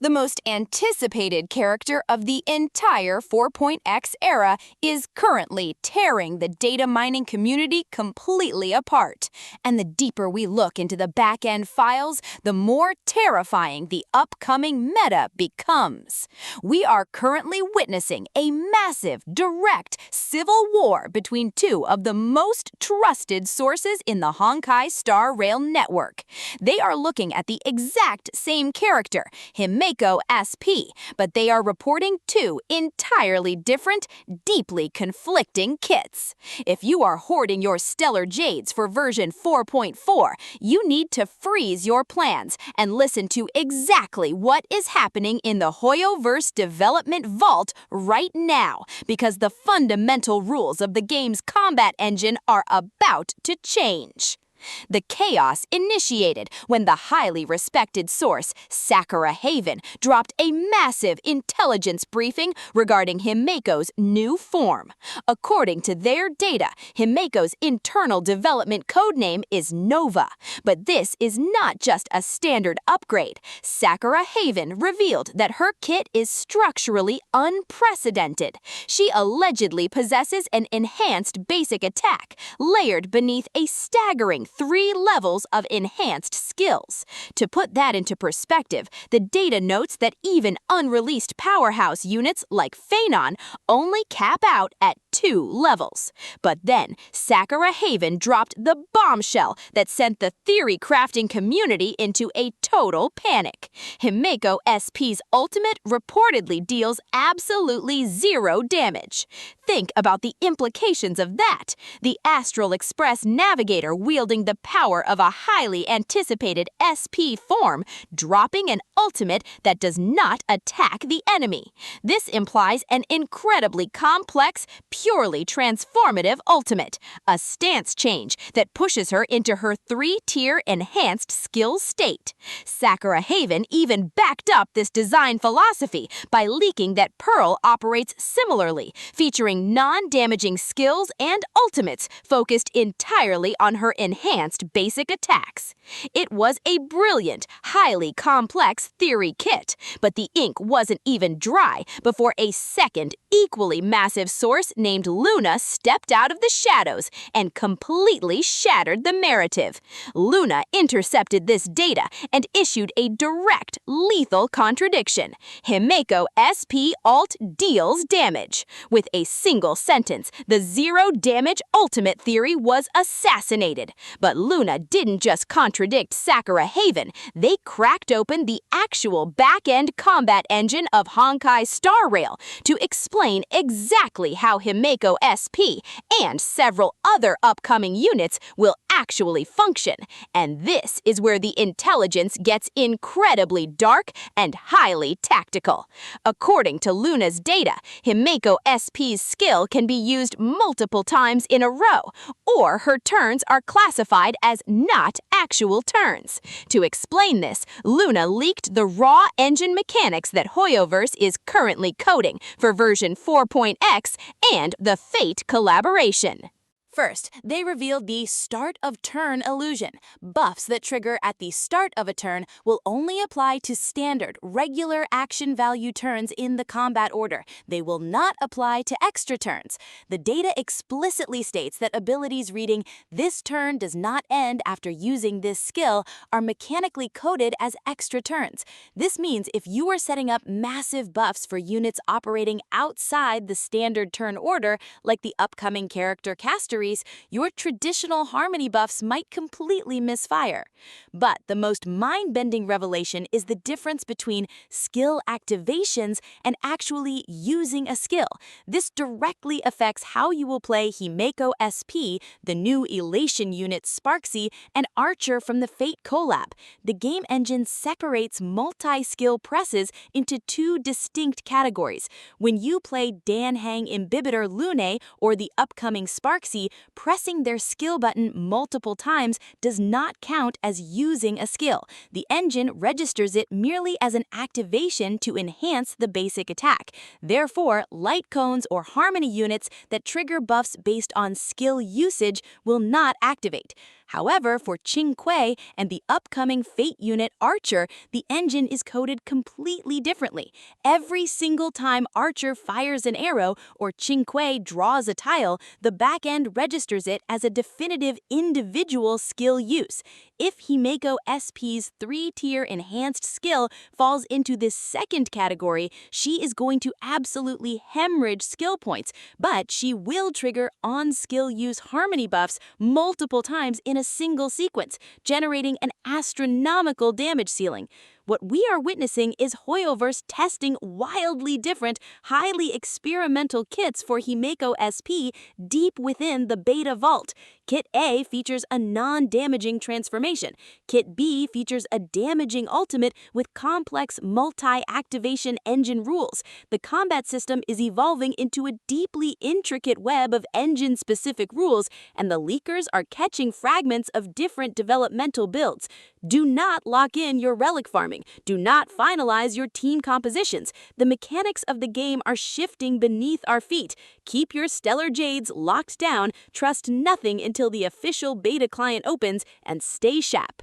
The most anticipated character of the entire 4.x era is currently tearing the data mining community completely apart. And the deeper we look into the backend files, the more terrifying the upcoming meta becomes. We are currently witnessing a massive, direct civil war between two of the most trusted sources in the Honkai Star Rail network. They are looking at the exact same character, Himeko SP, but they are reporting two entirely different, deeply conflicting kits. If you are hoarding your stellar jades for version 4.4, you need to freeze your plans and listen to exactly what is happening in the Hoyoverse development vault right now, because the fundamental rules of the game's combat engine are about to change. The chaos initiated when the highly respected source, Sakura Haven, dropped a massive intelligence briefing regarding Himeko's new form. According to their data, Himeko's internal development codename is Nova. But this is not just a standard upgrade. Sakura Haven revealed that her kit is structurally unprecedented. She allegedly possesses an enhanced basic attack, layered beneath a staggering 3 levels of enhanced skills. To put that into perspective, the data notes that even unreleased powerhouse units like Phanon only cap out at 2 levels. But then, Sakura Haven dropped the bombshell that sent the theory crafting community into a total panic. Himeko SP's ultimate reportedly deals absolutely 0 damage. Think about the implications of that. The Astral Express Navigator wielding the power of a highly anticipated SP form, dropping an ultimate that does not attack the enemy. This implies an incredibly complex, purely transformative ultimate, a stance change that pushes her into her 3-tier enhanced skill state. Sakura Haven even backed up this design philosophy by leaking that Pearl operates similarly, featuring non-damaging skills and ultimates focused entirely on her enhanced basic attacks. It was a brilliant, highly complex theory kit, but the ink wasn't even dry before a second, equally massive source named Luna stepped out of the shadows and completely shattered the narrative. Luna intercepted this data and issued a direct, lethal contradiction. Himeko SP alt deals damage. With a single sentence, the 0 damage ultimate theory was assassinated. But Luna didn't just contradict Sakura Haven, they cracked open the actual back-end combat engine of Honkai Star Rail to explain exactly how Himeko SP and several other upcoming units will actually function. And this is where the intelligence gets incredibly dark and highly tactical. According to Luna's data, Himeko SP's skill can be used multiple times in a row, or her turns are classified as not actual turns. To explain this, Luna leaked the raw engine mechanics that Hoyoverse is currently coding for version 4.x and the Fate collaboration. First, they revealed the start of turn illusion. Buffs that trigger at the start of a turn will only apply to standard, regular action value turns in the combat order. They will not apply to extra turns. The data explicitly states that abilities reading "this turn does not end after using this skill" are mechanically coded as extra turns. This means if you are setting up massive buffs for units operating outside the standard turn order, like the upcoming character Castorice, your traditional harmony buffs might completely misfire. But the most mind-bending revelation is the difference between skill activations and actually using a skill. This directly affects how you will play Himeko SP, the new Elation unit Sparxie, and Archer from the Fate Collab. The game engine separates multi-skill presses into 2 distinct categories. When you play Danhang Imbibitor Lune or the upcoming Sparxie, pressing their skill button multiple times does not count as using a skill. The engine registers it merely as an activation to enhance the basic attack. Therefore, light cones or harmony units that trigger buffs based on skill usage will not activate. However, for Qingque and the upcoming Fate unit Archer, the engine is coded completely differently. Every single time Archer fires an arrow or Qingque draws a tile, the backend registers it as a definitive individual skill use. If Himeko SP's 3-tier enhanced skill falls into this second category, she is going to absolutely hemorrhage skill points, but she will trigger on-skill use harmony buffs multiple times in a single sequence, generating an astronomical damage ceiling. What we are witnessing is Hoyoverse testing wildly different, highly experimental kits for Himeko SP deep within the beta vault. Kit A features a non-damaging transformation. Kit B features a damaging ultimate with complex multi-activation engine rules. The combat system is evolving into a deeply intricate web of engine-specific rules, and the leakers are catching fragments of different developmental builds. Do not lock in your relic farming. Do not finalize your team compositions. The mechanics of the game are shifting beneath our feet. Keep your stellar jades locked down, trust nothing until the official beta client opens, and stay sharp.